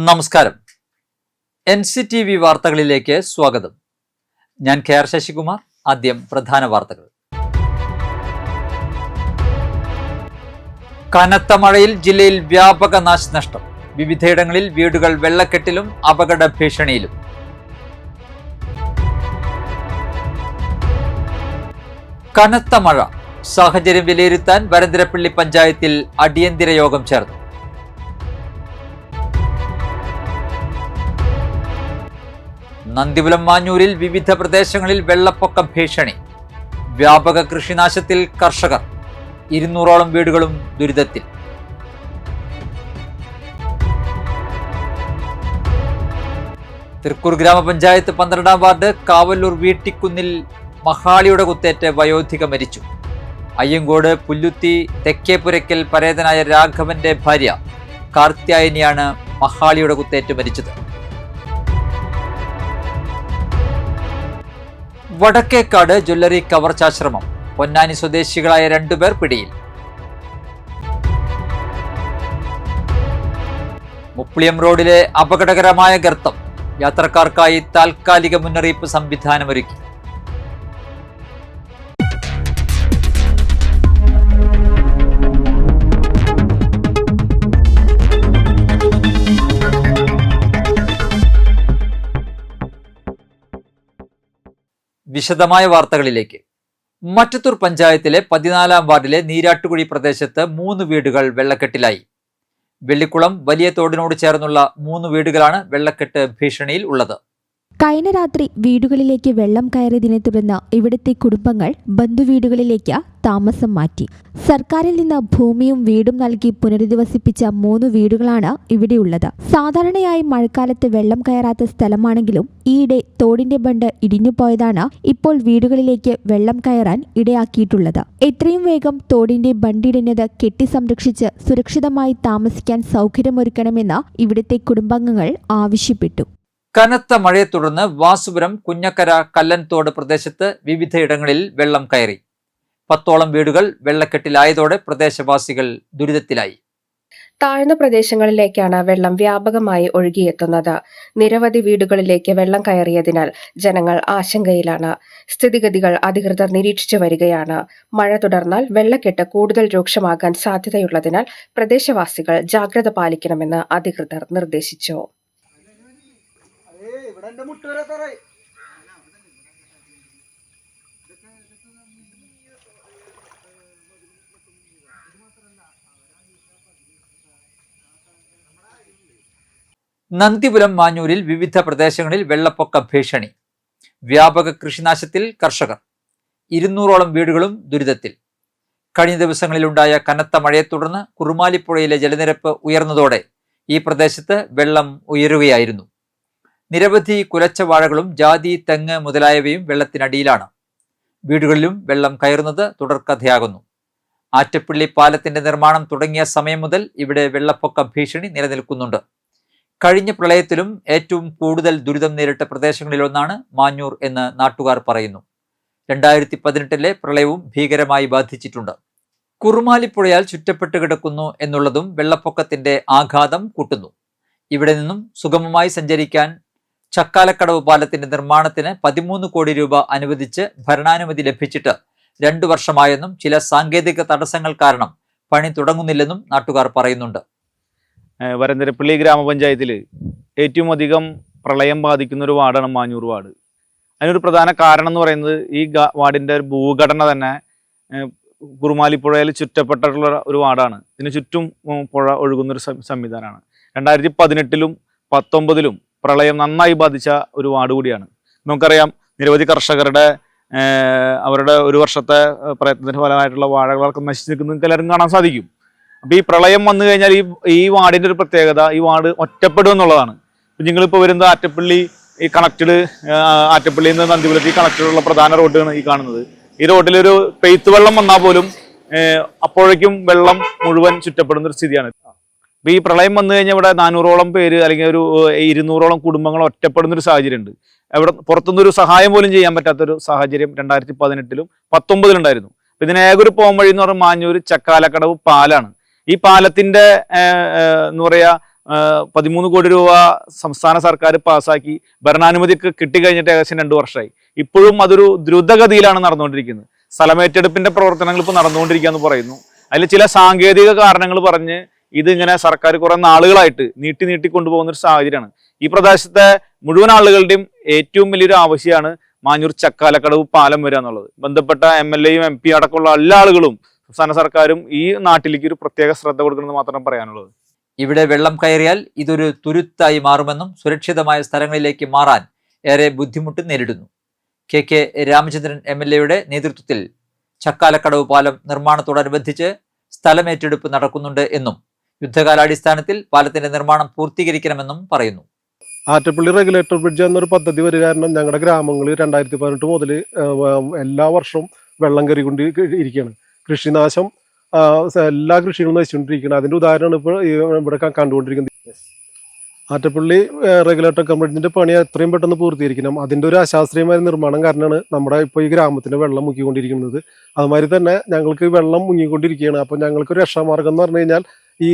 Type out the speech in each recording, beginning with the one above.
നമസ്കാരം. NCTV വാർത്തകളിലേക്ക് സ്വാഗതം. ഞാൻ KR ശശികുമാർ. ആദ്യം പ്രധാന വാർത്തകൾ. കനത്ത മഴയിൽ ജില്ലയിൽ വ്യാപക നാശനഷ്ടം. വിവിധയിടങ്ങളിൽ വീടുകൾ വെള്ളക്കെട്ടിലും അപകട ഭീഷണിയിലും. കനത്ത മഴ സാഹചര്യം വിലയിരുത്താൻ വരന്തരപ്പള്ളി പഞ്ചായത്തിൽ അടിയന്തര യോഗം ചേർന്നു. നന്ദിപുരം മാഞ്ഞൂരിൽ വിവിധ പ്രദേശങ്ങളിൽ വെള്ളപ്പൊക്ക ഭീഷണി. വ്യാപക കൃഷിനാശത്തിൽ കർഷകർ. 200ഓളം വീടുകളും ദുരിതത്തിൽ. തൃക്കൂർ ഗ്രാമപഞ്ചായത്ത് 12ാം വാർഡ് കാവല്ലൂർ വീട്ടിക്കുന്നിൽ മഹാളിയുടെ കുത്തേറ്റ് വയോധിക മരിച്ചു. അയ്യങ്കോട് പുല്ലുത്തി തെക്കേപുരയ്ക്കൽ പരേതനായ രാഘവന്റെ ഭാര്യ കാർത്യായനിയാണ് മഹാളിയുടെ കുത്തേറ്റ് മരിച്ചത്. വടക്കേക്കാട് ജ്വല്ലറി കവർച്ചാശ്രമം. പൊന്നാനി സ്വദേശികളായ 2 പേർ പിടിയിൽ. മുപ്ലിയം റോഡിലെ അപകടകരമായ ഗർത്തം. യാത്രക്കാർക്കായി താൽക്കാലിക മുന്നറിയിപ്പ് സംവിധാനമൊരുക്കി. വിശദമായ വാർത്തകളിലേക്ക്. മറ്റത്തൂർ പഞ്ചായത്തിലെ 14ാം വാർഡിലെ നീരാട്ടുകുഴി പ്രദേശത്ത് 3 വീടുകൾ വെള്ളക്കെട്ടിലായി. വെള്ളിക്കുളം വലിയ തോടിനോട് ചേർന്നുള്ള 3 വീടുകളാണ് വെള്ളക്കെട്ട് ഭീഷണിയിൽ ഉള്ളത്. കഴിഞ്ഞ രാത്രി വീടുകളിലേക്ക് വെള്ളം കയറിയതിനെ തുടർന്ന് ഇവിടുത്തെ കുടുംബങ്ങൾ ബന്ധുവീടുകളിലേക്ക് താമസം മാറ്റി. സർക്കാരിൽ നിന്ന് ഭൂമിയും വീടും നൽകി പുനരധിവസിപ്പിച്ച 3 വീടുകളാണ് ഇവിടെയുള്ളത്. സാധാരണയായി മഴക്കാലത്ത് വെള്ളം കയറാത്ത സ്ഥലമാണെങ്കിലും ഈയിടെ തോടിന്റെ ബണ്ട് ഇടിഞ്ഞുപോയതാണ് ഇപ്പോൾ വീടുകളിലേക്ക് വെള്ളം കയറാൻ ഇടയാക്കിയിട്ടുള്ളത്. എത്രയും വേഗം തോടിന്റെ ബണ്ടിടിഞ്ഞത് കെട്ടി സംരക്ഷിച്ച് സുരക്ഷിതമായി താമസിക്കാൻ സൗകര്യമൊരുക്കണമെന്ന് ഇവിടുത്തെ കുടുംബാംഗങ്ങൾ ആവശ്യപ്പെട്ടു. കനത്ത മഴയെ തുടർന്ന് വാസുപുരം കുഞ്ഞക്കര കല്ലൻതോട് പ്രദേശത്ത് വിവിധയിടങ്ങളിൽ വെള്ളം കയറി. 10ഓളം വീടുകൾ വെള്ളക്കെട്ടിലായതോടെ പ്രദേശവാസികൾ ദുരിതത്തിലായി. താഴ്ന്ന പ്രദേശങ്ങളിലേക്കാണ് വെള്ളം വ്യാപകമായി ഒഴുകിയെത്തുന്നത്. നിരവധി വീടുകളിലേക്ക് വെള്ളം കയറിയതിനാൽ ജനങ്ങൾ ആശങ്കയിലാണ്. സ്ഥിതിഗതികൾ അധികൃതർ നിരീക്ഷിച്ചു വരികയാണ്. മഴ തുടർന്നാൽ വെള്ളക്കെട്ട് കൂടുതൽ രൂക്ഷമാകാൻ സാധ്യതയുള്ളതിനാൽ പ്രദേശവാസികൾ ജാഗ്രത പാലിക്കണമെന്ന് അധികൃതർ നിർദ്ദേശിച്ചു. നന്ദിപുരം മാഞ്ഞൂരിൽ വിവിധ പ്രദേശങ്ങളിൽ വെള്ളപ്പൊക്ക ഭീഷണി. വ്യാപക കൃഷിനാശത്തിൽ കർഷകർ. 200ഓളം വീടുകളും ദുരിതത്തിൽ. കഴിഞ്ഞ ദിവസങ്ങളിലുണ്ടായ കനത്ത മഴയെ തുടർന്ന് കുറുമാലിപ്പുഴയിലെ ജലനിരപ്പ് ഉയർന്നതോടെ ഈ പ്രദേശത്ത് വെള്ളം ഉയരുകയായിരുന്നു. നിരവധി കുലച്ച വാഴകളും ജാതി, തെങ്ങ് മുതലായവയും വെള്ളത്തിനടിയിലാണ്. വീടുകളിലും വെള്ളം കയറുന്നത് തുടർക്കഥയാകുന്നു. ആറ്റപ്പള്ളി പാലത്തിന്റെ നിർമ്മാണം തുടങ്ങിയ സമയം മുതൽ ഇവിടെ വെള്ളപ്പൊക്ക ഭീഷണി നിലനിൽക്കുന്നുണ്ട്. കഴിഞ്ഞ പ്രളയത്തിലും ഏറ്റവും കൂടുതൽ ദുരിതം നേരിട്ട പ്രദേശങ്ങളിലൊന്നാണ് മാഞ്ഞൂർ എന്ന് നാട്ടുകാർ പറയുന്നു. 2018 പ്രളയവും ഭീകരമായി ബാധിച്ചിട്ടുണ്ട്. കുറുമാലിപ്പുഴയാൽ ചുറ്റപ്പെട്ട് കിടക്കുന്നു എന്നുള്ളതും വെള്ളപ്പൊക്കത്തിന്റെ ആഘാതം കൂട്ടുന്നു. ഇവിടെ നിന്നും സുഗമമായി സഞ്ചരിക്കാൻ ചക്കാലക്കടവ് പാലത്തിന്റെ നിർമ്മാണത്തിന് 13 കോടി രൂപ അനുവദിച്ച് ഭരണാനുമതി ലഭിച്ചിട്ട് 2 വർഷമായെന്നും ചില സാങ്കേതിക തടസ്സങ്ങൾ കാരണം പണി തുടങ്ങുന്നില്ലെന്നും നാട്ടുകാർ പറയുന്നുണ്ട്. വരന്തരപ്പള്ളി ഗ്രാമപഞ്ചായത്തിൽ ഏറ്റവും അധികം പ്രളയം ബാധിക്കുന്ന ഒരു വാർഡാണ് മാഞ്ഞൂർ വാർഡ്. അതിനൊരു പ്രധാന കാരണം എന്ന് പറയുന്നത് ഈ വാർഡിൻ്റെ ഒരു ഭൂഘടന തന്നെ കുറുമാലിപ്പുഴയിൽ ചുറ്റപ്പെട്ടിട്ടുള്ള ഒരു വാർഡാണ്. ഇതിന് ചുറ്റും പുഴ ഒഴുകുന്നൊരു സംവിധാനമാണ്. 2018-ലും 2019-ലും പ്രളയം നന്നായി ബാധിച്ച ഒരു വാർഡ് കൂടിയാണ്. നമുക്കറിയാം, നിരവധി കർഷകരുടെ അവരുടെ ഒരു വർഷത്തെ പ്രയത്നത്തിന് ഫലമായിട്ടുള്ള വാഴകളൊക്കെ നശിച്ചു നിൽക്കുന്നത് എല്ലാവരും കാണാൻ സാധിക്കും. അപ്പോൾ ഈ പ്രളയം വന്നു കഴിഞ്ഞാൽ ഈ വാർഡിൻ്റെ ഒരു പ്രത്യേകത, ഈ വാർഡ് ഒറ്റപ്പെടും എന്നുള്ളതാണ്. ഇപ്പം നിങ്ങളിപ്പോൾ വരുന്നത് ആറ്റപ്പള്ളി ഈ കണക്റ്റഡ് ആറ്റപ്പള്ളിയിൽ നിന്ന് നന്ദിപുരത്ത് ഈ കണക്റ്റഡുള്ള പ്രധാന റോഡാണ് ഈ കാണുന്നത്. ഈ റോഡിലൊരു പെയ്ത്ത് വെള്ളം വന്നാൽ പോലും അപ്പോഴേക്കും വെള്ളം മുഴുവൻ ചുറ്റപ്പെടുന്ന ഒരു സ്ഥിതിയാണ്. അപ്പോൾ ഈ പ്രളയം വന്നു കഴിഞ്ഞാൽ ഇവിടെ 400ഓളം പേര് അല്ലെങ്കിൽ ഒരു 200ഓളം കുടുംബങ്ങൾ ഒറ്റപ്പെടുന്നൊരു സാഹചര്യമുണ്ട്. അവിടെ പുറത്തുനിന്നൊരു സഹായം പോലും ചെയ്യാൻ പറ്റാത്തൊരു സാഹചര്യം 2018-ലും 2019-ലും ഉണ്ടായിരുന്നു. അപ്പോൾ ഇതിനേകൊരു പോംവഴി എന്ന് പറഞ്ഞാൽ മാഞ്ഞൂർ ചക്കാലക്കടവ് പാലാണ്. ഈ പാലത്തിന്റെ എന്താ പറയുക 13 കോടി രൂപ സംസ്ഥാന സർക്കാർ പാസ്സാക്കി ഭരണാനുമതിയൊക്കെ കിട്ടിക്കഴിഞ്ഞിട്ട് ഏകദേശം 2 വർഷമായി. ഇപ്പോഴും അതൊരു ദ്രുതഗതിയിലാണ് നടന്നുകൊണ്ടിരിക്കുന്നത്. സ്ഥലമേറ്റെടുപ്പിന്റെ പ്രവർത്തനങ്ങൾ ഇപ്പോൾ നടന്നുകൊണ്ടിരിക്കുക എന്ന് പറയുന്നു. അതിൽ ചില സാങ്കേതിക കാരണങ്ങൾ പറഞ്ഞ് ഇതിങ്ങനെ സർക്കാർ കുറെ നാളുകളായിട്ട് നീട്ടി കൊണ്ടുപോകുന്ന ഒരു സാഹചര്യമാണ്. ഈ പ്രദേശത്തെ മുഴുവൻ ആളുകളുടെയും ഏറ്റവും വലിയൊരു ആവശ്യമാണ് മാഞ്ഞൂർ ചക്കാലക്കടവ് പാലം വരിക എന്നുള്ളത്. ബന്ധപ്പെട്ട MLA-യും MP അടക്കമുള്ള എല്ലാ ആളുകളും സംസ്ഥാന സർക്കാരും ഈ നാട്ടിലേക്ക് ഒരു പ്രത്യേക ശ്രദ്ധ കൊടുക്കണമെന്ന് മാത്രം പറയാനുള്ളത്. ഇവിടെ വെള്ളം കയറിയാൽ ഇതൊരു തുരുത്തായി മാറുമെന്നും സുരക്ഷിതമായ സ്ഥലങ്ങളിലേക്ക് മാറാൻ ഏറെ ബുദ്ധിമുട്ട് നേരിടുന്നു. KK രാമചന്ദ്രൻ MLA-യുടെ നേതൃത്വത്തിൽ ചക്കാലക്കടവ് പാലം നിർമ്മാണത്തോടനുബന്ധിച്ച് സ്ഥലമേറ്റെടുപ്പ് നടക്കുന്നുണ്ട് എന്നും യുദ്ധകാലാടിസ്ഥാനത്തിൽ പാലത്തിന്റെ നിർമ്മാണം പൂർത്തീകരിക്കണമെന്നും പറയുന്നു. ആറ്റപ്പള്ളി റെഗുലേറ്റർ ബ്രിഡ്ജ് എന്നൊരു പദ്ധതി വരിക കാരണം ഞങ്ങളുടെ ഗ്രാമങ്ങളിൽ 2018 മുതൽ എല്ലാ വർഷവും വെള്ളം കയറിക്കൊണ്ട് ഇരിക്കുകയാണ്. കൃഷിനാശം, എല്ലാ കൃഷികളും നശിച്ചുകൊണ്ടിരിക്കുകയാണ്. അതിൻ്റെ ഉദാഹരണമാണ് ഇപ്പോൾ ഇവിടെ കണ്ടുകൊണ്ടിരിക്കുന്നത്. ആറ്റപ്പള്ളി റെഗുലേറ്റർ ബ്രിഡ്ജിന്റെ പണി എത്രയും പെട്ടെന്ന് പൂർത്തീകരിക്കണം. അതിൻ്റെ ഒരു അശാസ്ത്രീയമായ നിർമ്മാണം കാരണമാണ് നമ്മുടെ ഇപ്പോൾ ഈ ഗ്രാമത്തിൻ്റെ വെള്ളം മുക്കിക്കൊണ്ടിരിക്കുന്നത്. അതുമാതിരി തന്നെ ഞങ്ങൾക്ക് വെള്ളം മുങ്ങിക്കൊണ്ടിരിക്കുകയാണ്. അപ്പോൾ ഞങ്ങൾക്കൊരു രക്ഷാമാർഗം എന്ന് പറഞ്ഞു കഴിഞ്ഞാൽ ഈ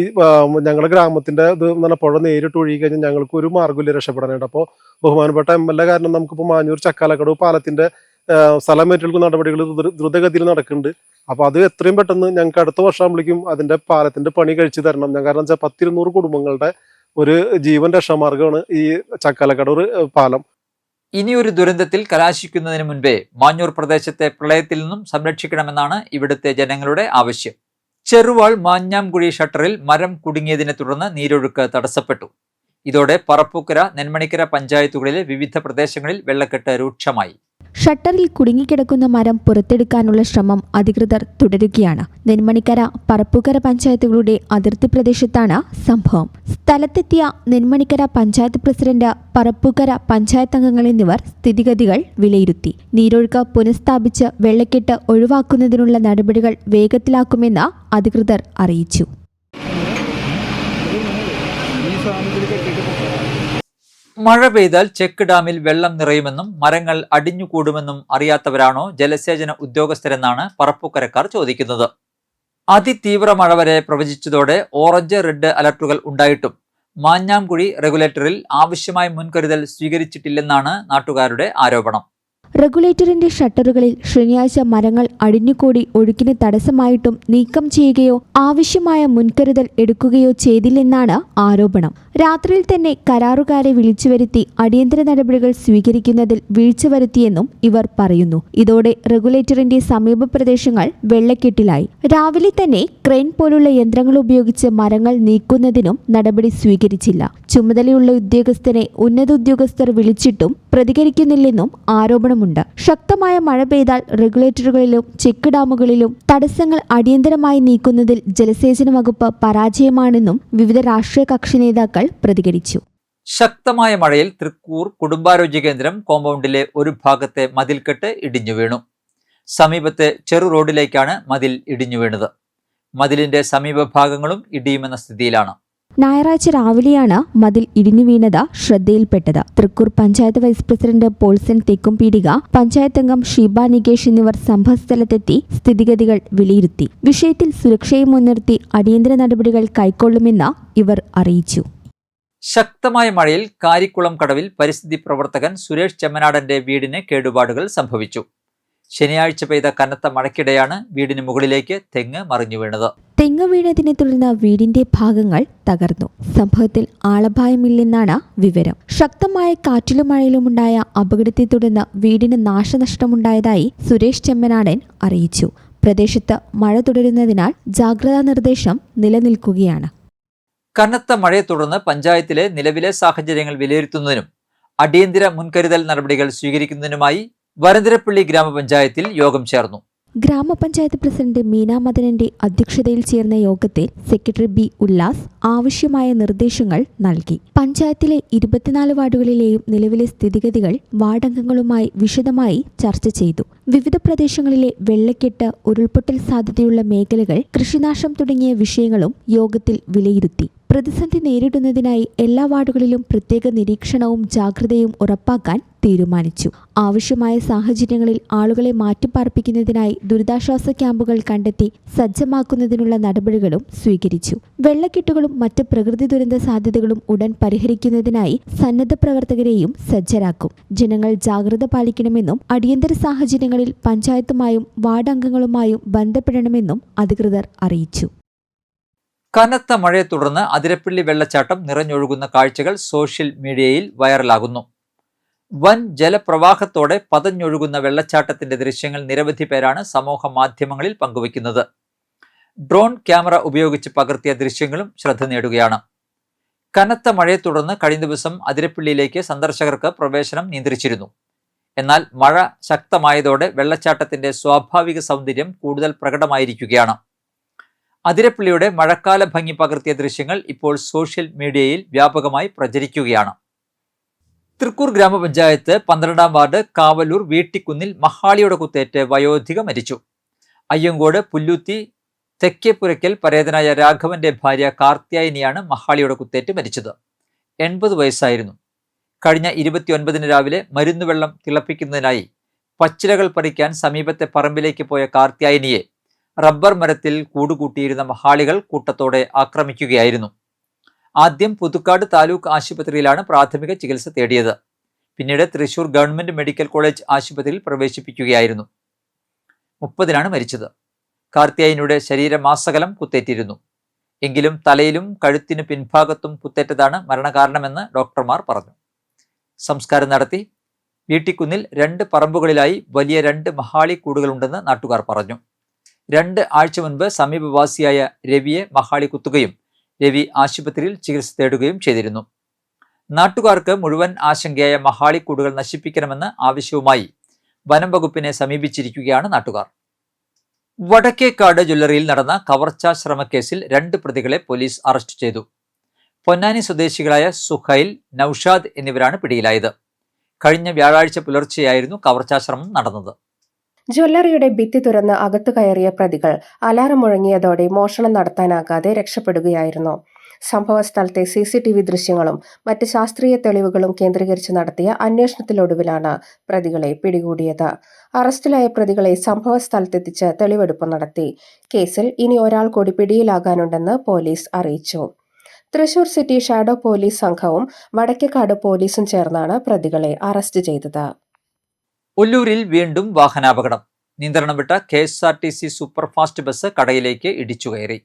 ഞങ്ങളുടെ ഗ്രാമത്തിൻ്റെ ഇത് എന്ന് പറഞ്ഞാൽ പുഴ നേരിട്ട് ഒഴുകി കഴിഞ്ഞാൽ ഞങ്ങൾക്ക് ഒരു മാർഗ്ഗമില്ല രക്ഷപ്പെടാനായിട്ട്. അപ്പോൾ ബഹുമാനപ്പെട്ട MLA കാരണം നമുക്കിപ്പോൾ മാഞ്ഞൂർ ചക്കാലക്കടവ് പാലത്തിൻ്റെ സ്ഥലമേറ്റെടുക്കുന്ന നടപടികൾ ദ്രുതഗതിയിൽ നടക്കുന്നുണ്ട്. അപ്പോൾ അത് എത്രയും പെട്ടെന്ന് ഞങ്ങൾക്ക് അടുത്ത വർഷമാകുമ്പോഴേക്കും അതിൻ്റെ പാലത്തിൻ്റെ പണി കഴിച്ചു തരണം. കാരണം വെച്ചാൽ 100-200 കുടുംബങ്ങളുടെ ഒരു ജീവൻ രക്ഷാമാർഗമാണ് ഈ ചക്കാലക്കടവ് പാലം. ഇനിയൊരു ദുരന്തത്തിൽ കലാശിക്കുന്നതിന് മുൻപേ മാഞ്ഞൂർ പ്രദേശത്തെ പ്രളയത്തിൽ നിന്നും സംരക്ഷിക്കണമെന്നാണ് ഇവിടുത്തെ ജനങ്ങളുടെ ആവശ്യം. ചെറുവാൾ മാഞ്ഞാംകുഴി ഷട്ടറിൽ മരം കുടുങ്ങിയതിനെ തുടർന്ന് നീരൊഴുക്ക് തടസ്സപ്പെട്ടു. ഇതോടെ പറപ്പൂക്കര, നെന്മണിക്കര പഞ്ചായത്തുകളിലെ വിവിധ പ്രദേശങ്ങളിൽ വെള്ളക്കെട്ട് രൂക്ഷമായി. ഷട്ടറിൽ കുടുങ്ങിക്കിടക്കുന്ന മരം പുറത്തെടുക്കാനുള്ള ശ്രമം അധികൃതർ തുടരുകയാണ്. നെന്മണിക്കര, പറപ്പൂക്കര പഞ്ചായത്തുകളുടെ അതിർത്തി പ്രദേശത്താണ് സംഭവം. സ്ഥലത്തെത്തിയ നെന്മണിക്കര പഞ്ചായത്ത് പ്രസിഡന്റ്, പറപ്പൂക്കര പഞ്ചായത്ത് അംഗങ്ങൾ എന്നിവർ സ്ഥിതിഗതികൾ വിലയിരുത്തി. നീരൊഴുക്ക് പുനഃസ്ഥാപിച്ച് വെള്ളക്കെട്ട് ഒഴിവാക്കുന്നതിനുള്ള നടപടികൾ വേഗത്തിലാക്കുമെന്ന് അധികൃതർ അറിയിച്ചു. മഴ പെയ്താൽ ചെക്ക് ഡാമിൽ വെള്ളം നിറയുമെന്നും മരങ്ങൾ അടിഞ്ഞുകൂടുമെന്നും അറിയാത്തവരാണോ ജലസേചന ഉദ്യോഗസ്ഥരെന്നാണ് പറപ്പൂക്കരക്കാർ ചോദിക്കുന്നത്. അതിതീവ്ര മഴ വരെ പ്രവചിച്ചതോടെ ഓറഞ്ച്, റെഡ് അലർട്ടുകൾ ഉണ്ടായിട്ടും മാഞ്ഞാംകുഴി റെഗുലേറ്ററിൽ ആവശ്യമായ മുൻകരുതൽ സ്വീകരിച്ചിട്ടില്ലെന്നാണ് നാട്ടുകാരുടെ ആരോപണം. റെഗുലേറ്ററിന്റെ ഷട്ടറുകളിൽ ശനിയാഴ്ച മരങ്ങൾ അടിഞ്ഞുകൂടി ഒഴുക്കിന് തടസ്സമായിട്ടും നീക്കം ചെയ്യുകയോ ആവശ്യമായ മുൻകരുതൽ എടുക്കുകയോ ചെയ്തില്ലെന്നാണ് ആരോപണം. രാത്രിയിൽ തന്നെ കരാറുകാരെ വിളിച്ചുവരുത്തി അടിയന്തര നടപടികൾ സ്വീകരിക്കുന്നതിൽ വീഴ്ച വരുത്തിയെന്നും ഇവർ പറയുന്നു. ഇതോടെ റെഗുലേറ്ററിന്റെ സമീപ പ്രദേശങ്ങൾ വെള്ളക്കെട്ടിലായി. രാവിലെ തന്നെ ക്രെയിൻ പോലുള്ള യന്ത്രങ്ങൾ ഉപയോഗിച്ച് മരങ്ങൾ നീക്കുന്നതിനും നടപടി സ്വീകരിച്ചില്ല. ചുമതലയുള്ള ഉദ്യോഗസ്ഥനെ ഉന്നത ഉദ്യോഗസ്ഥർ വിളിച്ചിട്ടും പ്രതികരിക്കുന്നില്ലെന്നും ആരോപണമുണ്ട്. ശക്തമായ മഴ പെയ്താൽ റെഗുലേറ്ററുകളിലും ചെക്ക് ഡാമുകളിലും തടസ്സങ്ങൾ അടിയന്തരമായി നീക്കുന്നതിൽ ജലസേചന വകുപ്പ് പരാജയമാണെന്നും വിവിധ രാഷ്ട്രീയ കക്ഷി നേതാക്കൾ പ്രതികരിച്ചു. ശക്തമായ മഴയിൽ തൃക്കൂർ കുടുംബാരോഗ്യ കേന്ദ്രം കോമ്പൗണ്ടിലെ ഒരു ഭാഗത്തെ മതിൽക്കെട്ട് ഇടിഞ്ഞു വീണു. സമീപത്തെ ചെറു റോഡിലേക്കാണ് മതിൽ ഇടിഞ്ഞു വീണത്. മതിലിന്റെ സമീപ ഭാഗങ്ങളും ഇടിയുമെന്ന സ്ഥിതിയിലാണ്. ഞായറാഴ്ച രാവിലെയാണ് മതിൽ ഇടിഞ്ഞു വീണത് ശ്രദ്ധയിൽപ്പെട്ടത്. തൃക്കൂർ പഞ്ചായത്ത് വൈസ് പ്രസിഡന്റ് പോൾസൺ തെക്കുംപീടിക, പഞ്ചായത്ത് അംഗം ഷീബ നികേഷ് എന്നിവർ സംഭവസ്ഥലത്തെത്തി സ്ഥിതിഗതികൾ വിലയിരുത്തി. വിഷയത്തിൽ സുരക്ഷയെ മുൻനിർത്തി അടിയന്തര നടപടികൾ കൈക്കൊള്ളുമെന്ന് ഇവർ അറിയിച്ചു. ശക്തമായ മഴയിൽ കാരിക്കുളം കടവിൽ പരിസ്ഥിതി പ്രവർത്തകൻ സുരേഷ് ചെമ്മനാടന്റെ വീടിന് കേടുപാടുകൾ സംഭവിച്ചു. ശനിയാഴ്ച പെയ്ത കനത്ത മഴയ്ക്കിടെയാണ് വീടിന് മുകളിലേക്ക് തെങ്ങ് മറിഞ്ഞു വീണത്. തെങ്ങ് വീണതിനെ തുടർന്ന് വീടിന്റെ ഭാഗങ്ങൾ തകർന്നു. സംഭവത്തിൽ ആളപായമില്ലെന്നാണ് വിവരം. ശക്തമായ കാറ്റിലും മഴയിലുമുണ്ടായ അപകടത്തെ തുടർന്ന് വീടിന് നാശനഷ്ടമുണ്ടായതായി സുരേഷ് ചെമ്മനാടൻ അറിയിച്ചു. പ്രദേശത്ത് മഴ തുടരുന്നതിനാൽ ജാഗ്രതാ നിർദ്ദേശം നിലനിൽക്കുകയാണ്. കനത്ത മഴയെ തുടർന്ന് പഞ്ചായത്തിലെ നിലവിലെ സാഹചര്യങ്ങൾ വിലയിരുത്തുന്നതിനും അടിയന്തര മുൻകരുതൽ നടപടികൾ സ്വീകരിക്കുന്നതിനുമായി വരന്തരപ്പള്ളി ഗ്രാമപഞ്ചായത്തിൽ യോഗം ചേർന്നു. ഗ്രാമപഞ്ചായത്ത് പ്രസിഡന്റ് മീന മദനന്റെ അധ്യക്ഷതയിൽ ചേർന്ന യോഗത്തിൽ സെക്രട്ടറി ബി ഉല്ലാസ് ആവശ്യമായ നിർദ്ദേശങ്ങൾ നൽകി. പഞ്ചായത്തിലെ 24 വാർഡുകളിലെയും നിലവിലെ സ്ഥിതിഗതികൾ വാർഡംഗങ്ങളുമായി വിശദമായി ചർച്ച ചെയ്തു. വിവിധ പ്രദേശങ്ങളിലെ വെള്ളക്കെട്ട്, ഉരുൾപൊട്ടൽ സാധ്യതയുള്ള മേഖലകൾ, കൃഷിനാശം തുടങ്ങിയ വിഷയങ്ങളും യോഗത്തിൽ വിലയിരുത്തി. പ്രതിസന്ധി നേരിടുന്നതിനായി എല്ലാ വാർഡുകളിലും പ്രത്യേക നിരീക്ഷണവും ജാഗ്രതയും ഉറപ്പാക്കാൻ തീരുമാനിച്ചു. ആവശ്യമായ സാഹചര്യങ്ങളിൽ ആളുകളെ മാറ്റിപ്പാർപ്പിക്കുന്നതിനായി ദുരിതാശ്വാസ ക്യാമ്പുകൾ കണ്ടെത്തി സജ്ജമാക്കുന്നതിനുള്ള നടപടികളും സ്വീകരിച്ചു. വെള്ളക്കെട്ടുകളും മറ്റ് പ്രകൃതി ദുരന്ത സാധ്യതകളും ഉടൻ പരിഹരിക്കുന്നതിനായി സന്നദ്ധ പ്രവർത്തകരെയും സജ്ജരാക്കും. ജനങ്ങൾ ജാഗ്രത പാലിക്കണമെന്നും അടിയന്തര സാഹചര്യങ്ങളിൽ പഞ്ചായത്തുമായും വാർഡ് അംഗങ്ങളുമായും ബന്ധപ്പെടണമെന്നും അധികൃതർ അറിയിച്ചു. കനത്ത മഴയെ തുടർന്ന് അതിരപ്പള്ളി വെള്ളച്ചാട്ടം നിറഞ്ഞൊഴുകുന്ന കാഴ്ചകൾ സോഷ്യൽ മീഡിയയിൽ വൈറലാകുന്നു. വൻ ജലപ്രവാഹത്തോടെ പതഞ്ഞൊഴുകുന്ന വെള്ളച്ചാട്ടത്തിന്റെ ദൃശ്യങ്ങൾ നിരവധി പേരാണ് സമൂഹ മാധ്യമങ്ങളിൽ പങ്കുവയ്ക്കുന്നത്. ഡ്രോൺ ക്യാമറ ഉപയോഗിച്ച് പകർത്തിയ ദൃശ്യങ്ങളും ശ്രദ്ധ നേടുകയാണ്. കനത്ത മഴയെ തുടർന്ന് കഴിഞ്ഞ ദിവസം അതിരപ്പള്ളിയിലേക്ക് സന്ദർശകർക്ക് പ്രവേശനം നിയന്ത്രിച്ചിരുന്നു. എന്നാൽ മഴ ശക്തമായതോടെ വെള്ളച്ചാട്ടത്തിന്റെ സ്വാഭാവിക സൗന്ദര്യം കൂടുതൽ പ്രകടമായിരിക്കുകയാണ്. അതിരപ്പള്ളിയുടെ മഴക്കാല ഭംഗി പകർത്തിയ ദൃശ്യങ്ങൾ ഇപ്പോൾ സോഷ്യൽ മീഡിയയിൽ വ്യാപകമായി പ്രചരിക്കുകയാണ്. തൃക്കൂർ ഗ്രാമപഞ്ചായത്ത് 12-ാം വാർഡ് കാവലൂർ വീട്ടിക്കുന്നിൽ മഹാളിയുടെ കുത്തേറ്റ് വയോധിക മരിച്ചു. അയ്യങ്കോട് പുല്ലൂത്തി തെക്കേപ്പുരയ്ക്കൽ പരേതനായ രാഘവന്റെ ഭാര്യ കാർത്യായനിയാണ് മഹാളിയുടെ കുത്തേറ്റ് മരിച്ചത്. 80 വയസ്സായിരുന്നു. കഴിഞ്ഞ 29-ന് രാവിലെ മരുന്നുവെള്ളം തിളപ്പിക്കുന്നതിനായി പച്ചിലകൾ പറിക്കാൻ സമീപത്തെ പറമ്പിലേക്ക് പോയ കാർത്യായനിയെ റബ്ബർ മരത്തിൽ കൂടുകൂട്ടിയിരുന്ന മഹാളികൾ കൂട്ടത്തോടെ ആക്രമിക്കുകയായിരുന്നു. ആദ്യം പുതുക്കാട് താലൂക്ക് ആശുപത്രിയിലാണ് പ്രാഥമിക ചികിത്സ തേടിയത്. പിന്നീട് തൃശൂർ ഗവൺമെന്റ് മെഡിക്കൽ കോളേജ് ആശുപത്രിയിൽ പ്രവേശിപ്പിക്കുകയായിരുന്നു. 30-നാണ് മരിച്ചത്. കാർത്യായനിയുടെ ശരീരമാസകലം കുത്തേറ്റിരുന്നു. എങ്കിലും തലയിലും കഴുത്തിനു പിൻഭാഗത്തും കുത്തേറ്റതാണ് മരണകാരണമെന്ന് ഡോക്ടർമാർ പറഞ്ഞു. സംസ്കാരം നടത്തി. വീട്ടിക്കുന്നിൽ 2 പറമ്പുകളിലായി വലിയ 2 മഹാളി കൂടുകളുണ്ടെന്ന് നാട്ടുകാർ പറഞ്ഞു. 2 ആഴ്ച മുൻപ് സമീപവാസിയായ രവിയെ മഹാളി കുത്തുകയും രവി ആശുപത്രിയിൽ ചികിത്സ തേടുകയും ചെയ്തിരുന്നു. നാട്ടുകാർക്ക് മുഴുവൻ ആശങ്കയായ മഹാളി കൂടുകൾ നശിപ്പിക്കണമെന്ന ആവശ്യവുമായി വനം വകുപ്പിനെ സമീപിച്ചിരിക്കുകയാണ് നാട്ടുകാർ. വടക്കേക്കാട് ജ്വല്ലറിയിൽ നടന്ന കവർച്ചാ ശ്രമക്കേസിൽ 2 പ്രതികളെ പോലീസ് അറസ്റ്റ് ചെയ്തു. പൊന്നാനി സ്വദേശികളായ സുഹൈൽ, നൌഷാദ് എന്നിവരാണ് പിടിയിലായത്. കഴിഞ്ഞ വ്യാഴാഴ്ച പുലർച്ചെയായിരുന്നു കവർച്ചാ ശ്രമം നടന്നത്. ജ്വല്ലറിയുടെ ഭിത്തി തുറന്ന് അകത്തു കയറിയ പ്രതികൾ അലാറം മുഴങ്ങിയതോടെ മോഷണം നടത്താനാകാതെ രക്ഷപ്പെടുകയായിരുന്നു. സംഭവസ്ഥലത്തെ CCTV ദൃശ്യങ്ങളും മറ്റ് ശാസ്ത്രീയ തെളിവുകളും കേന്ദ്രീകരിച്ച് നടത്തിയ അന്വേഷണത്തിലൊടുവിലാണ് പ്രതികളെ പിടികൂടിയത്. അറസ്റ്റിലായ പ്രതികളെ സംഭവസ്ഥലത്തെത്തിച്ച് തെളിവെടുപ്പ് നടത്തി. കേസിൽ ഇനി ഒരാൾ കൂടി പിടിയിലാകാനുണ്ടെന്ന് പോലീസ് അറിയിച്ചു. തൃശൂർ സിറ്റി ഷാഡോ പോലീസ് സംഘവും വടക്കേക്കാട് പോലീസും ചേർന്നാണ് പ്രതികളെ അറസ്റ്റ് ചെയ്തത്. ഒല്ലൂരിൽ വീണ്ടും വാഹനാപകടം. നിയന്ത്രണം വിട്ട KSRTC സൂപ്പർഫാസ്റ്റ് ബസ് കടയിലേക്ക് ഇടിച്ചു കയറി.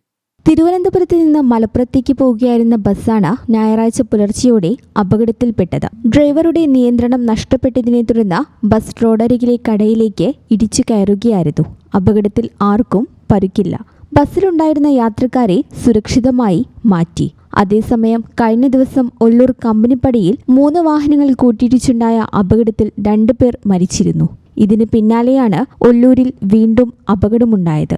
തിരുവനന്തപുരത്ത് നിന്ന് മലപ്പുറത്തേക്ക് പോവുകയായിരുന്ന ബസ്സാണ് ഞായറാഴ്ച പുലർച്ചെയോടെ അപകടത്തിൽപ്പെട്ടത്. ഡ്രൈവറുടെ നിയന്ത്രണം നഷ്ടപ്പെട്ടതിനെ തുടർന്ന് ബസ് റോഡരികിലെ കടയിലേക്ക് ഇടിച്ചു കയറുകയായിരുന്നു. അപകടത്തിൽ ആർക്കും പരുക്കില്ല. ബസ്സിലുണ്ടായിരുന്ന യാത്രക്കാരെ സുരക്ഷിതമായി മാറ്റി. അതേസമയം കഴിഞ്ഞ ദിവസം ഒല്ലൂർ കമ്പനിപ്പടിയിൽ 3 വാഹനങ്ങൾ കൂട്ടിയിടിച്ചുണ്ടായ അപകടത്തിൽ 2 പേർ മരിച്ചിരുന്നു. ഇതിന് പിന്നാലെയാണ് ഒല്ലൂരിൽ വീണ്ടും അപകടമുണ്ടായത്.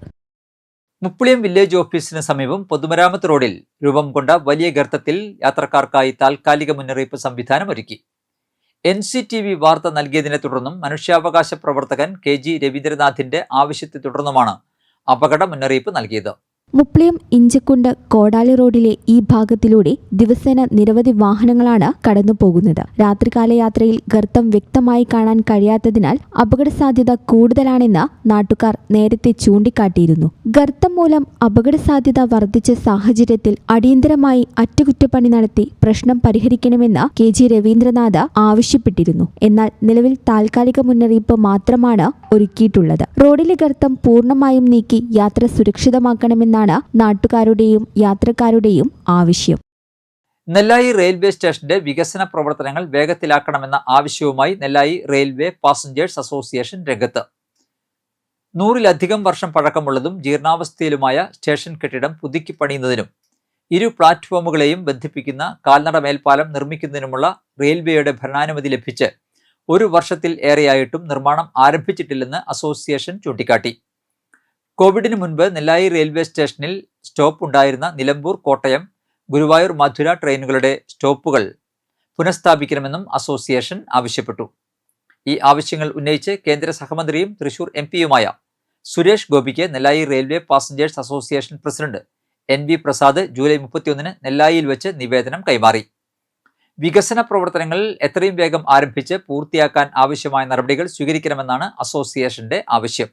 മുപ്പിളിയം വില്ലേജ് ഓഫീസിന് സമീപം പൊതുമരാമത്ത് റോഡിൽ രൂപം കൊണ്ട വലിയ ഗർത്തത്തിൽ യാത്രക്കാർക്കായി താൽക്കാലിക മുന്നറിയിപ്പ് സംവിധാനം ഒരുക്കി. NCTV വാർത്ത നൽകിയതിനെ തുടർന്നും മനുഷ്യാവകാശ പ്രവർത്തകൻ KG രവീന്ദ്രനാഥിന്റെ ആവശ്യത്തെ തുടർന്നുമാണ് അപകട മുന്നറിയിപ്പ് നൽകിയത്. മുപ്ലിയം ഇഞ്ചക്കുണ്ട് കോടാലി റോഡിലെ ഈ ഭാഗത്തിലൂടെ ദിവസേന നിരവധി വാഹനങ്ങളാണ് കടന്നുപോകുന്നത്. രാത്രികാല യാത്രയിൽ ഗർത്തം വ്യക്തമായി കാണാൻ കഴിയാത്തതിനാൽ അപകട സാധ്യത കൂടുതലാണെന്ന് നാട്ടുകാർ നേരത്തെ ചൂണ്ടിക്കാട്ടിയിരുന്നു. ഗർത്തം മൂലം അപകട സാധ്യത വർദ്ധിച്ച സാഹചര്യത്തിൽ അടിയന്തരമായി അറ്റകുറ്റപ്പണി നടത്തി പ്രശ്നം പരിഹരിക്കണമെന്ന് KG രവീന്ദ്രനാഥ് ആവശ്യപ്പെട്ടിരുന്നു. എന്നാൽ നിലവിൽ താൽക്കാലിക മുന്നറിയിപ്പ് മാത്രമാണ് ഒരുക്കിയിട്ടുള്ളത്. റോഡിലെ ഗർത്തം പൂർണ്ണമായും നീക്കി യാത്ര സുരക്ഷിതമാക്കണമെന്നാണ് നാട്ടുകാരുടെയും യാത്രക്കാരുടെയും ആവശ്യം. നെല്ലായി റെയിൽവേ സ്റ്റേഷന്റെ വികസന പ്രവർത്തനങ്ങൾ വേഗത്തിലാക്കണമെന്ന ആവശ്യവുമായി നെല്ലായി റെയിൽവേ പാസഞ്ചേഴ്സ് അസോസിയേഷൻ രംഗത്ത്. 100-ലധികം വർഷം പഴക്കമുള്ളതും ജീർണാവസ്ഥയിലുമായ സ്റ്റേഷൻ കെട്ടിടം പുതുക്കി പണിയുന്നതിനും 2 പ്ലാറ്റ്ഫോമുകളെയും ബന്ധിപ്പിക്കുന്ന കാൽനട മേൽപ്പാലം നിർമ്മിക്കുന്നതിനുമുള്ള റെയിൽവേയുടെ ഭരണാനുമതി ലഭിച്ച് 1 വർഷത്തിൽ ഏറെയായിട്ടും നിർമ്മാണം ആരംഭിച്ചിട്ടില്ലെന്ന് അസോസിയേഷൻ ചൂണ്ടിക്കാട്ടി. കോവിഡിന് മുൻപ് നെല്ലായി റെയിൽവേ സ്റ്റേഷനിൽ സ്റ്റോപ്പ് ഉണ്ടായിരുന്ന നിലമ്പൂർ, കോട്ടയം, ഗുരുവായൂർ, മധുര ട്രെയിനുകളുടെ സ്റ്റോപ്പുകൾ പുനഃസ്ഥാപിക്കണമെന്നും അസോസിയേഷൻ ആവശ്യപ്പെട്ടു. ഈ ആവശ്യങ്ങൾ ഉന്നയിച്ച് കേന്ദ്ര സഹമന്ത്രിയും തൃശൂർ MP-യുമായ സുരേഷ് ഗോപിക്ക് Nellayi railway passengers association president NV Prasad July 31-ന് നെല്ലായിയിൽ വെച്ച് നിവേദനം കൈമാറി. വികസന പ്രവർത്തനങ്ങൾ എത്രയും വേഗം ആരംഭിച്ച് പൂർത്തിയാക്കാൻ ആവശ്യമായ നടപടികൾ സ്വീകരിക്കണമെന്നാണ് അസോസിയേഷന്റെ ആവശ്യം.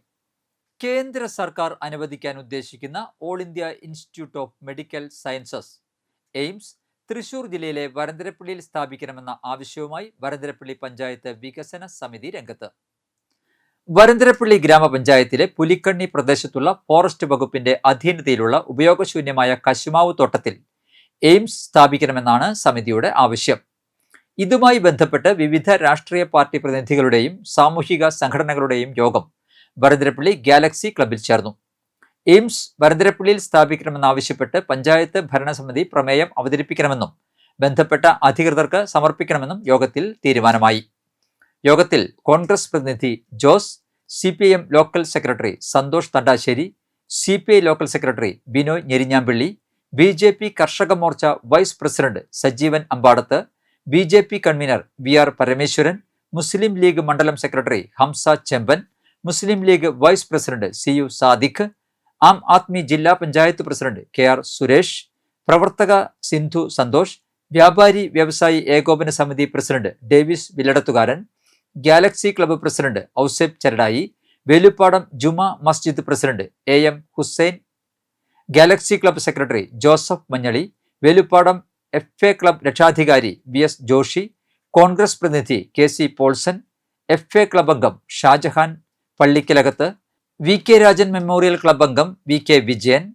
കേന്ദ്ര സർക്കാർ അനുവദിക്കാൻ ഉദ്ദേശിക്കുന്ന All India Institute of Medical Sciences AIIMS Thrissur ജില്ലയിലെ വരന്തരപ്പള്ളിയിൽ സ്ഥാപിക്കണമെന്ന ആവശ്യവുമായി വരന്തരപ്പള്ളി പഞ്ചായത്ത് വികസന സമിതി രംഗത്ത്. വരന്തരപ്പള്ളി ഗ്രാമപഞ്ചായത്തിലെ പുലിക്കണ്ണി പ്രദേശത്തുള്ള ഫോറസ്റ്റ് വകുപ്പിന്റെ അധീനതയിലുള്ള ഉപയോഗശൂന്യമായ കശുമാവ് തോട്ടത്തിൽ എയിംസ് സ്ഥാപിക്കണമെന്നാണ് സമിതിയുടെ ആവശ്യം. ഇതുമായി ബന്ധപ്പെട്ട് വിവിധ രാഷ്ട്രീയ പാർട്ടി പ്രതിനിധികളുടെയും സാമൂഹിക സംഘടനകളുടെയും യോഗം വരന്തരപ്പള്ളി ഗാലക്സി ക്ലബിൽ ചേർന്നു. എയിംസ് വരന്തരപ്പള്ളിയിൽ സ്ഥാപിക്കണമെന്നാവശ്യപ്പെട്ട് പഞ്ചായത്ത് ഭരണസമിതി പ്രമേയം അവതരിപ്പിക്കണമെന്നും ബന്ധപ്പെട്ട അധികൃതർക്ക് സമർപ്പിക്കണമെന്നും യോഗത്തിൽ തീരുമാനമായി. യോഗത്തിൽ കോൺഗ്രസ് പ്രതിനിധി Jose, CPIM local secretary Santhosh Thandassery, CPI local secretary Binoy Njerinjampilly, BJP Karshaka Morcha vice president Sajeevan Ambadath, BJP convener VR Parameswaran, Muslim League മണ്ഡലം secretary Hamza Chemban, Muslim League vice president CU Sadiq, Aam Aadmi ജില്ലാ പഞ്ചായത്ത് പ്രസിഡന്റ് KR സുരേഷ്, പ്രവർത്തക സിന്ധു സന്തോഷ്, വ്യാപാരി Vyavasayi Ekopana Samithi president Davis Villadathukaran, galaxy club president Ouseph Charadai, Veluppadam Juma Masjid president AM Hussain, galaxy club secretary Joseph Manjali, Veluppadam FA club രക്ഷാധികാരി VS Joshi, Congress പ്രതിനിധി KC Polson, FA club അംഗം Shajahan Pallikkalakath, VK Rajan memorial club അംഗം VK Vijayan,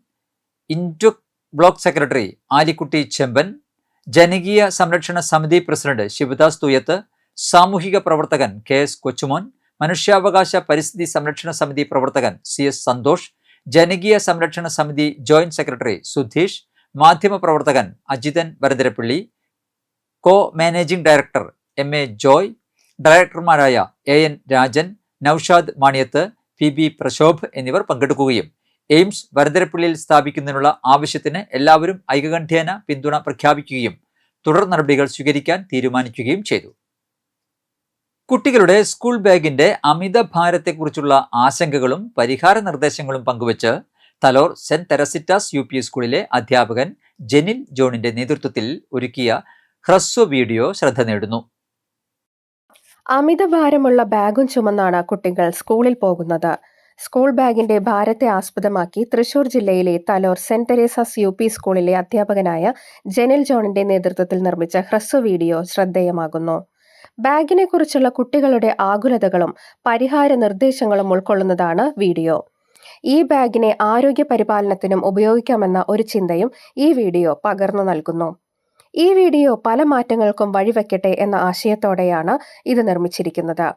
ഇൻഡുക് block secretary Alikutty Chemban, Janakeeya Samrakshana സമിതി പ്രസിഡന്റ് ശിവദാസ് തൂയത്ത്, സാമൂഹിക പ്രവർത്തകൻ KS കൊച്ചുമോൻ, മനുഷ്യാവകാശ പരിസ്ഥിതി സംരക്ഷണ സമിതി പ്രവർത്തകൻ CS സന്തോഷ്, ജനകീയ സംരക്ഷണ സമിതി ജോയിന്റ് സെക്രട്ടറി സുധീഷ്, മാധ്യമ പ്രവർത്തകൻ Ajithan Varantharappilly, managing director MA Joy, ഡയറക്ടർമാരായ AN രാജൻ, നൌഷാദ് മാണിയത്ത്, PB പ്രശോഭ് എന്നിവർ പങ്കെടുക്കുകയും എയിംസ് വരന്തരപ്പള്ളിയിൽ സ്ഥാപിക്കുന്നതിനുള്ള ആവശ്യത്തിന് എല്ലാവരും ഐകകണ്ഠ്യേന പിന്തുണ പ്രഖ്യാപിക്കുകയും തുടർ നടപടികൾ സ്വീകരിക്കാൻ തീരുമാനിക്കുകയും ചെയ്തു. കുട്ടികളുടെ സ്കൂൾ ബാഗിന്റെ അമിത ഭാരത്തെക്കുറിച്ചുള്ള ആശങ്കകളും പരിഹാര നിർദ്ദേശങ്ങളും പങ്കുവച്ച് തലോർ സെന്റ് തെരസിറ്റാസ് UP സ്കൂളിലെ അധ്യാപകൻ ജെനിൽ ജോണിന്റെ നേതൃത്വത്തിൽ ഒരുക്കിയ ഹ്രസ്വ വീഡിയോ ശ്രദ്ധ നേടുന്നു. അമിതഭാരമുള്ള ബാഗും ചുമന്നാണ് കുട്ടികൾ സ്കൂളിൽ പോകുന്നത്. സ്കൂൾ ബാഗിന്റെ ഭാരത്തെ ആസ്പദമാക്കി തൃശൂർ ജില്ലയിലെ തലോർ സെന്റ് തെരേസാസ് UP സ്കൂളിലെ അധ്യാപകനായ ജെനിൽ ജോണിന്റെ നേതൃത്വത്തിൽ നിർമ്മിച്ച ഹ്രസ്വ വീഡിയോ ശ്രദ്ധേയമാകുന്നു. ബാഗിനെ കുറിച്ചുള്ള കുട്ടികളുടെ ആകുലതകളും പരിഹാര നിർദ്ദേശങ്ങളും ഉൾക്കൊള്ളുന്നതാണ് വീഡിയോ. ഈ ബാഗിനെ ആരോഗ്യ പരിപാലനത്തിനും ഉപയോഗിക്കാമെന്ന ഒരു ചിന്തയും ഈ വീഡിയോ പകർന്നു നൽകുന്നു. ഈ വീഡിയോ പല മാറ്റങ്ങൾക്കും വഴിവെക്കട്ടെ എന്ന ആശയത്തോടെയാണ് ഇത് നിർമ്മിച്ചിരിക്കുന്നത്.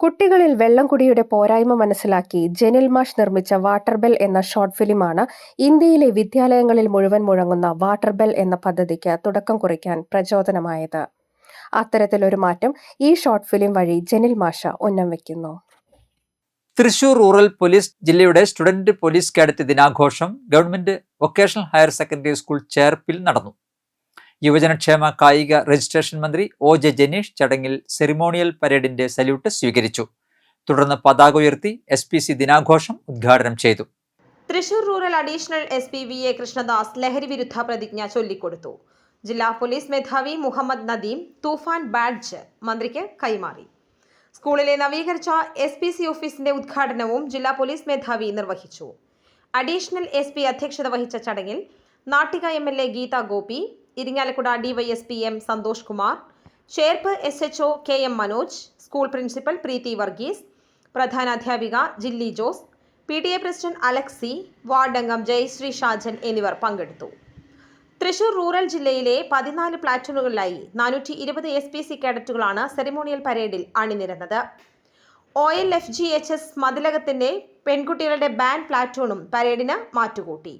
കുട്ടികളിൽ വെള്ളം കുടിയുടെ പോരായ്മ മനസ്സിലാക്കി ജെനിൽ മാഷ് നിർമ്മിച്ച വാട്ടർ ബെൽ എന്ന ഷോർട്ട് ഫിലിമാണ് ഇന്ത്യയിലെ വിദ്യാലയങ്ങളിൽ മുഴുവൻ മുഴങ്ങുന്ന വാട്ടർ ബെൽ എന്ന പദ്ധതിക്ക് തുടക്കം കുറിക്കാൻ പ്രചോദനമായത്. അത്തരത്തിലൊരു മാറ്റം ഈ ഷോർട്ട് ഫിലിം വഴി ജെനിൽ മാഷ ഉന്നം വയ്ക്കുന്നു. തൃശൂർ റൂറൽ പോലീസ് ജില്ലയുടെ സ്റ്റുഡന്റ് പോലീസ് കാഡറ്റ് ദിനാഘോഷം government vocational higher secondary school ചേർപ്പിൽ നടന്നു. യുവജനക്ഷേമ കായിക രജിസ്ട്രേഷൻ മന്ത്രി OJ ജനീഷ് ചടങ്ങിൽ സെറിമോണിയൽ പരേഡിന്റെ സല്യൂട്ട് സ്വീകരിച്ചു. തുടർന്ന് പതാക ഉയർത്തി SPC ദിനാഘോഷം ഉദ്ഘാടനം ചെയ്തു. Thrissur rural additional SP VA Krishnadas ലഹരി വിരുദ്ധ പ്രതിജ്ഞ ചൊല്ലിക്കൊടുത്തു. ജില്ലാ പോലീസ് മേധാവി മുഹമ്മദ് നദീം തൂഫാൻ ബാഡ്ജ് മന്ത്രിക്ക് കൈമാറി. സ്കൂളിലെ നവീകരിച്ച SPC ഓഫീസിന്റെ ഉദ്ഘാടനവും ജില്ലാ പോലീസ് മേധാവി നിർവഹിച്ചു. അഡീഷണൽ SP അധ്യക്ഷത വഹിച്ച ചടങ്ങിൽ Nattika MLA Geetha Gopi, Irinjalakuda DYSP M Santhosh Kumar, Cherpu SHO KM Manoj, school principal Preethi Varghese, പ്രധാനാധ്യാപിക Jilly Jose, PTA president Alexy, ward അംഗം ജയശ്രീ ഷാജൻ എന്നിവർ പങ്കെടുത്തു. തൃശൂർ റൂറൽ ജില്ലയിലെ 14 പ്ലാറ്റൂണുകളിലായി 420 SPC കേഡറ്റുകളാണ് സെറിമോണിയൽ പരേഡിൽ അണിനിരന്നത്. OLFGHS മതിലകത്തിന്റെ പെൺകുട്ടികളുടെ ബാൻഡ് പ്ലാറ്റൂണും പരേഡിന് മാറ്റുകൂട്ടി.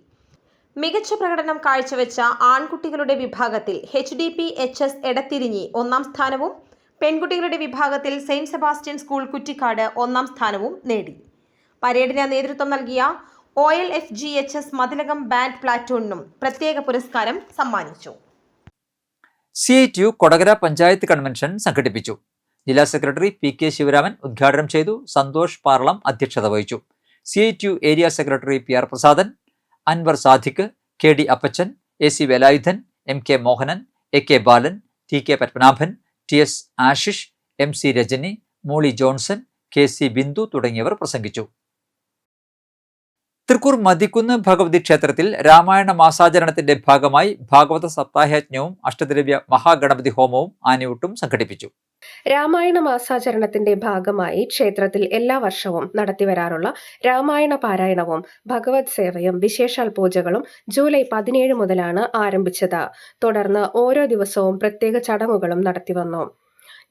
മികച്ച പ്രകടനം കാഴ്ചവെച്ച ആൺകുട്ടികളുടെ വിഭാഗത്തിൽ HDPHS എടത്തിരിഞ്ഞി 1ാം സ്ഥാനവും പെൺകുട്ടികളുടെ വിഭാഗത്തിൽ സെയിന്റ് സെബാസ്റ്റ്യൻ സ്കൂൾ കുറ്റിക്കാട് 1ാം സ്ഥാനവും നേടി. പരേഡിന് നേതൃത്വം നൽകിയ OLFGHS മതിലകം ബാൻഡ് പ്ലാറ്റൂണിനും പ്രത്യേക പുരസ്കാരം സമ്മാനിച്ചു. CITU കൊടകര പഞ്ചായത്ത് കൺവെൻഷൻ സംഘടിപ്പിച്ചു. ജില്ലാ സെക്രട്ടറി PK ശിവരാമൻ ഉദ്ഘാടനം ചെയ്തു. സന്തോഷ് പാർളം അധ്യക്ഷത വഹിച്ചു. CITU area secretary PR Prasadan, Anwar Sadiq, KD Appachan, AC Velayudhan, MK Mohanan, AK Balan, T K Padmanabhan, T S Ashish, M C Rajani, Molly Johnson, K C Bindu തുടങ്ങിയവർ പ്രസംഗിച്ചു. തൃക്കൂർ മതിക്കുന്ന് ഭഗവതി ക്ഷേത്രത്തിൽ രാമായണ മാസാചരണത്തിന്റെ ഭാഗമായി ഭാഗവത സപ്താഹയജ്ഞവും അഷ്ടദ്രവ്യ മഹാഗണപതി ഹോമവും ആനയൂട്ടും സംഘടിപ്പിച്ചു. രാമായണ മാസാചരണത്തിന്റെ ഭാഗമായി ക്ഷേത്രത്തിൽ എല്ലാ വർഷവും നടത്തിവരാറുള്ള രാമായണ പാരായണവും ഭഗവത് സേവയും വിശേഷാൽ പൂജകളും ജൂലൈ 17 മുതലാണ് ആരംഭിച്ചത്. തുടർന്ന് ഓരോ ദിവസവും പ്രത്യേക ചടങ്ങുകളും നടത്തിവന്നു.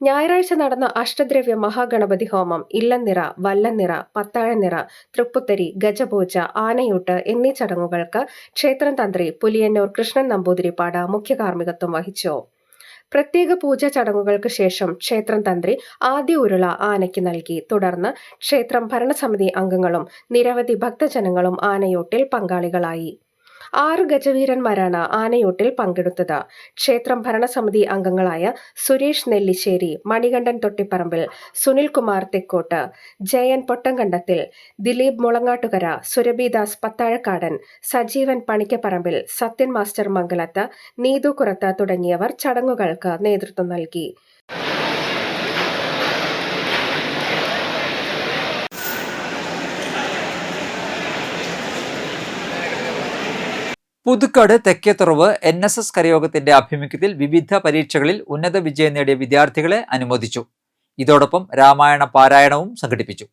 ഞായറാഴ്ച നടന്ന അഷ്ടദ്രവ്യ മഹാഗണപതി ഹോമം, ഇല്ലനിറ, വല്ലനിറ, പത്താഴനിറ, തൃപ്പുത്തരി, ഗജപൂജ, ആനയൂട്ട് എന്നീ ചടങ്ങുകൾക്ക് ക്ഷേത്രം തന്ത്രി പുലിയന്നൂർ കൃഷ്ണൻ നമ്പൂതിരിപ്പാട് മുഖ്യ കാർമ്മികത്വം വഹിച്ചു. പ്രത്യേക പൂജ ചടങ്ങുകൾക്ക് ശേഷം ക്ഷേത്രം തന്ത്രി ആദ്യ ഉരുള ആനയ്ക്ക് നൽകി. തുടർന്ന് ക്ഷേത്രം ഭരണസമിതി അംഗങ്ങളും നിരവധി ഭക്തജനങ്ങളും ആനയൂട്ടിൽ പങ്കാളികളായി. 6 ഗജവീരന്മാരാണ് ആനയൂട്ടിൽ പങ്കെടുത്തത്. ക്ഷേത്രം ഭരണസമിതി അംഗങ്ങളായ സുരേഷ് നെല്ലിശ്ശേരി, മണികണ്ഠൻ തൊട്ടിപ്പറമ്പിൽ, സുനിൽകുമാർ തെക്കോട്ട്, ജയൻ പൊട്ടംകണ്ടത്തിൽ, ദിലീപ് മുളങ്ങാട്ടുകര, സുരഭിദാസ് പത്താഴക്കാടൻ, സജീവൻ പണിക്കപ്പറമ്പിൽ, സത്യൻ മാസ്റ്റർ മംഗലത്ത്, നീതു കുറത്ത് തുടങ്ങിയവർ ചടങ്ങുകൾക്ക് നേതൃത്വം നൽകി. പുതുക്കാട് തെക്കേത്തുറവ് NSS കരയോഗത്തിന്റെ ആഭിമുഖ്യത്തിൽ വിവിധ പരീക്ഷകളിൽ ഉന്നത വിജയം നേടിയ വിദ്യാർത്ഥികളെ അനുമോദിച്ചു. ഇതോടൊപ്പം രാമായണ പാരായണവും സംഘടിപ്പിച്ചു.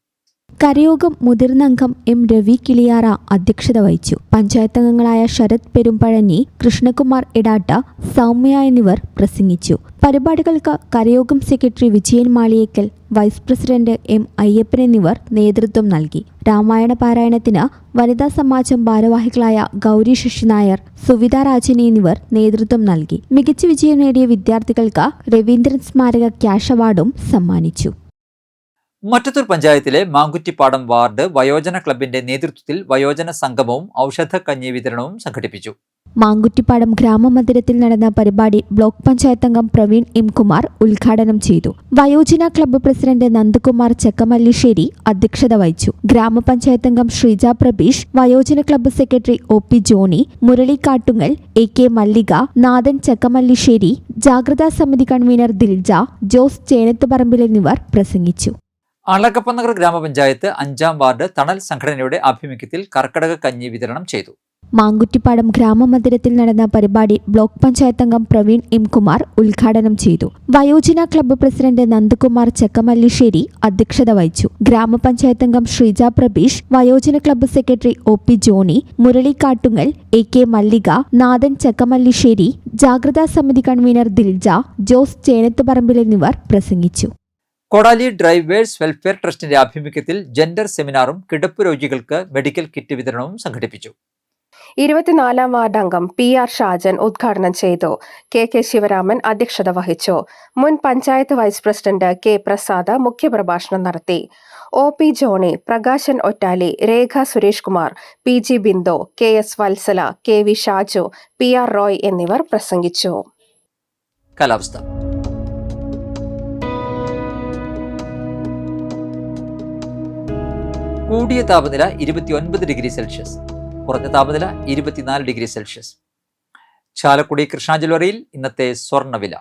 കരയോഗം മുതിർന്ന അംഗം എം രവി കിളിയാറ അധ്യക്ഷത വഹിച്ചു. പഞ്ചായത്ത് അംഗങ്ങളായ ശരത് പെരുമ്പഴഞ്ഞി, കൃഷ്ണകുമാർ ഇടാട്ട, സൗമ്യ എന്നിവർ പ്രസംഗിച്ചു. പരിപാടികൾക്ക് കരയോഗം secretary Vijayan Maliyekkal, vice president M Ayyappan എന്നിവർ നേതൃത്വം നൽകി. രാമായണ പാരായണത്തിന് വനിതാ സമാജം ഭാരവാഹികളായ ഗൗരി ശശിനായർ, സുവിത രാജനി എന്നിവർ നേതൃത്വം നൽകി. മികച്ച വിജയം നേടിയ വിദ്യാർത്ഥികൾക്ക് രവീന്ദ്രൻ സ്മാരക ക്യാഷ് അവാർഡും സമ്മാനിച്ചു. മറ്റത്തൂർ പഞ്ചായത്തിലെ മാങ്കുറ്റിപ്പാടം വാർഡ് വയോജന ക്ലബിന്റെ നേതൃത്വത്തിൽ വയോജന സംഗമവും ഔഷധക്കഞ്ഞി വിതരണവും സംഘടിപ്പിച്ചു. മാങ്കുറ്റിപ്പാടം ഗ്രാമമന്ദിരത്തിൽ നടന്ന പരിപാടി ബ്ലോക്ക് പഞ്ചായത്ത് അംഗം പ്രവീൺ എം കുമാർ ഉദ്ഘാടനം ചെയ്തു. വയോജന ക്ലബ്ബ് പ്രസിഡന്റ് നന്ദകുമാർ ചക്കമല്ലിശ്ശേരി അധ്യക്ഷത വഹിച്ചു. ഗ്രാമപഞ്ചായത്ത് അംഗം ശ്രീജ പ്രബീഷ്, വയോജന club secretary OP Johnny, Murali Kattungal, AK Mallika, Nathan Chakkamallissery, ജാഗ്രതാ സമിതി കൺവീനർ ദിൽജ, ജോസ് ചേനത്തുപറമ്പിൽ എന്നിവർ പ്രസംഗിച്ചു. അളകപ്പനഗർ ഗ്രാമപഞ്ചായത്ത് 5-ാം വാർഡ് തണൽ സംഘടനയുടെ ആഭിമുഖ്യത്തിൽ കർക്കിടക കഞ്ഞി വിതരണം ചെയ്തു. മാങ്കുറ്റിപ്പാടം ഗ്രാമമന്ദിരത്തിൽ നടന്ന പരിപാടി ബ്ലോക്ക് പഞ്ചായത്ത് അംഗം പ്രവീൺ എം കുമാർ ഉദ്ഘാടനം ചെയ്തു. വയോജന ക്ലബ്ബ് പ്രസിഡന്റ് നന്ദകുമാർ ചക്കമല്ലിശ്ശേരി അധ്യക്ഷത വഹിച്ചു. ഗ്രാമപഞ്ചായത്ത് അംഗം ശ്രീജ പ്രബീഷ്, വയോജന club secretary OP Johnny, Murali Kattungal, AK Mallika, Nathan Chakkamallissery, ജാഗ്രതാ സമിതി കൺവീനർ ദിൽജ, ജോസ് ചേനത്തുപറമ്പിൽ എന്നിവർ പ്രസംഗിച്ചു. കൊടാലി ഡ്രൈവേഴ്സ് വെൽഫെയർ ട്രസ്റ്റിന്റെ ആഭിമുഖ്യത്തിൽ ജെൻഡർ സെമിനാറും കിടപ്പ് രോഗികൾക്ക് മെഡിക്കൽ കിറ്റ് വിതരണവും സംഘടിപ്പിച്ചു. 24-ാം വാർഡ് അംഗം PR ഷാജൻ ഉദ്ഘാടനം ചെയ്തു. KK ശിവരാമൻ അധ്യക്ഷത വഹിച്ചു. മുൻ panchayat vice president K Prasad മുഖ്യപ്രഭാഷണം നടത്തി. OP Johny, Prakashan Ottali, Rekha Suresh Kumar, PG Bindu, KS Vatsala, KV Shaju, PR Roy എന്നിവർ പ്രസംഗിച്ചു. കാലാവസ്ഥ. കൂടിയ താപനില 29 ഡിഗ്രി സെൽഷ്യസ്, കുറഞ്ഞ താപനില 24 ഡിഗ്രി സെൽഷ്യസ്. ചാലക്കുടി കൃഷ്ണ ജ്വല്ലറിയിൽ ഇന്നത്തെ സ്വർണ്ണവില.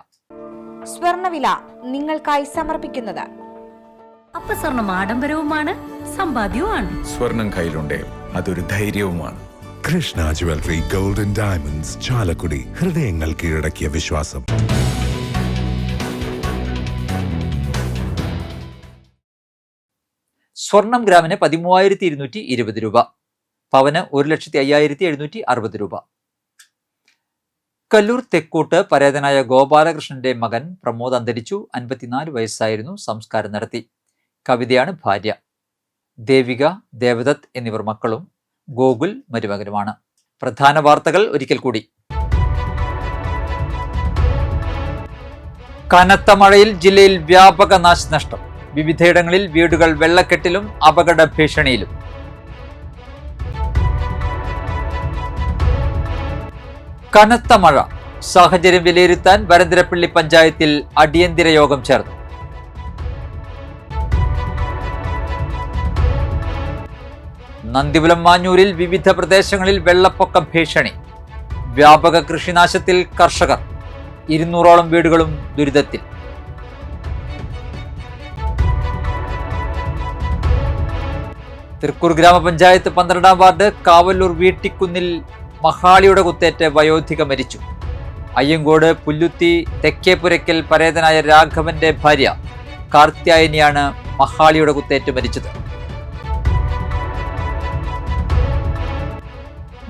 സ്വർണ്ണവില നിങ്ങൾക്കായി സമർപ്പിക്കുന്നത് അപ്പസ്വർണം ആഡംബരവുമാണ്, സമ്പാദ്യവുമാണ്. സ്വർണം കയ്യിലുണ്ടേ അതൊരു ധൈര്യവുമാണ്. Krishna jewellery golden diamonds, Chalakudy. ഹൃദയങ്ങൾ കീഴടക്കിയ വിശ്വാസം. സ്വർണം ഗ്രാമിന് 13,220 രൂപ, പവന് 1,05,760 രൂപ. കല്ലൂർ തെക്കോട്ട് പരേതനായ ഗോപാലകൃഷ്ണന്റെ മകൻ പ്രമോദ് അന്തരിച്ചു. 54 വയസ്സായിരുന്നു. സംസ്കാരം നടത്തി. കവിതയാണ് ഭാര്യ. ദേവിക, ദേവദത്ത് എന്നിവർ മക്കളും ഗോകുൽ മരുമകനുമാണ്. പ്രധാന വാർത്തകൾ ഒരിക്കൽ കൂടി. കനത്ത മഴയിൽ ജില്ലയിൽ വ്യാപക നാശനഷ്ടം. വിവിധയിടങ്ങളിൽ വീടുകൾ വെള്ളക്കെട്ടിലും അപകട ഭീഷണിയിലും. കനത്ത മഴ സാഹചര്യം വിലയിരുത്താൻ വരന്തരപ്പള്ളി പഞ്ചായത്തിൽ അടിയന്തര യോഗം ചേർന്നു. നന്ദിപുരം മാഞ്ഞൂരിൽ വിവിധ പ്രദേശങ്ങളിൽ വെള്ളപ്പൊക്ക ഭീഷണി. വ്യാപക കൃഷിനാശത്തിൽ കർഷകർ. 200ഓളം വീടുകളും ദുരിതത്തിൽ. തൃക്കൂർ ഗ്രാമപഞ്ചായത്ത് 12-ാം വാർഡ് കാവല്ലൂർ വീട്ടിക്കുന്നിൽ മഹാളിയുടെ കുത്തേറ്റ് വയോധിക മരിച്ചു. അയ്യങ്കോട് പുല്ലുത്തി തെക്കേപുരയ്ക്കൽ പരേതനായ രാഘവന്റെ ഭാര്യ കാർത്യായനിയാണ് മഹാളിയുടെ കുത്തേറ്റ് മരിച്ചത്.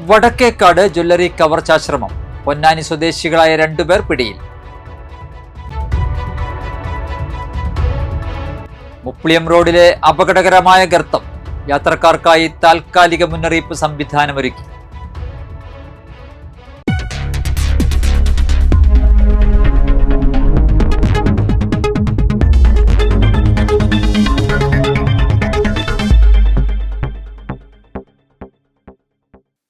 വടക്കേക്കാട് ജ്വല്ലറി കവർച്ചാശ്രമം. പൊന്നാനി സ്വദേശികളായ 2 പേർ പിടിയിൽ. മുപ്ലിയം റോഡിലെ അപകടകരമായ ഗർത്തം. യാത്രക്കാർക്കായി താൽക്കാലിക മുന്നറിയിപ്പ് സംവിധാനമൊരുക്കി.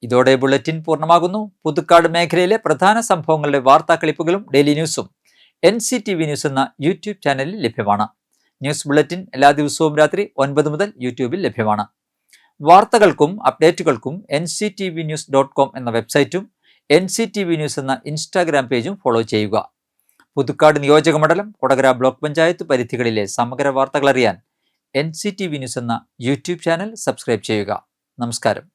ഇതോടെ ബുള്ളറ്റിൻ പൂർണ്ണമാകുന്നു. പുതുക്കാട് മേഖലയിലെ പ്രധാന സംഭവങ്ങളുടെ വാർത്താ ക്ലിപ്പുകളും ഡെയിലി ന്യൂസും NCTV ന്യൂസ് എന്ന യൂട്യൂബ് ചാനലിൽ ലഭ്യമാണ്. ന്യൂസ് ബുള്ളറ്റിൻ എല്ലാ ദിവസവും രാത്രി 9 മുതൽ യൂട്യൂബിൽ ലഭ്യമാണ്. വാർത്തകൾക്കും അപ്ഡേറ്റുകൾക്കും nctvnews.com എന്ന വെബ്സൈറ്റും NCTV ന്യൂസ് എന്ന ഇൻസ്റ്റാഗ്രാം പേജും ഫോളോ ചെയ്യുക. പുതുക്കാട് നിയോജക മണ്ഡലം, കൊടകര ബ്ലോക്ക് പഞ്ചായത്ത് പരിധികളിലെ സമഗ്ര വാർത്തകൾ അറിയാൻ NCTV ന്യൂസ് എന്ന യൂട്യൂബ് ചാനൽ സബ്സ്ക്രൈബ് ചെയ്യുക. നമസ്കാരം.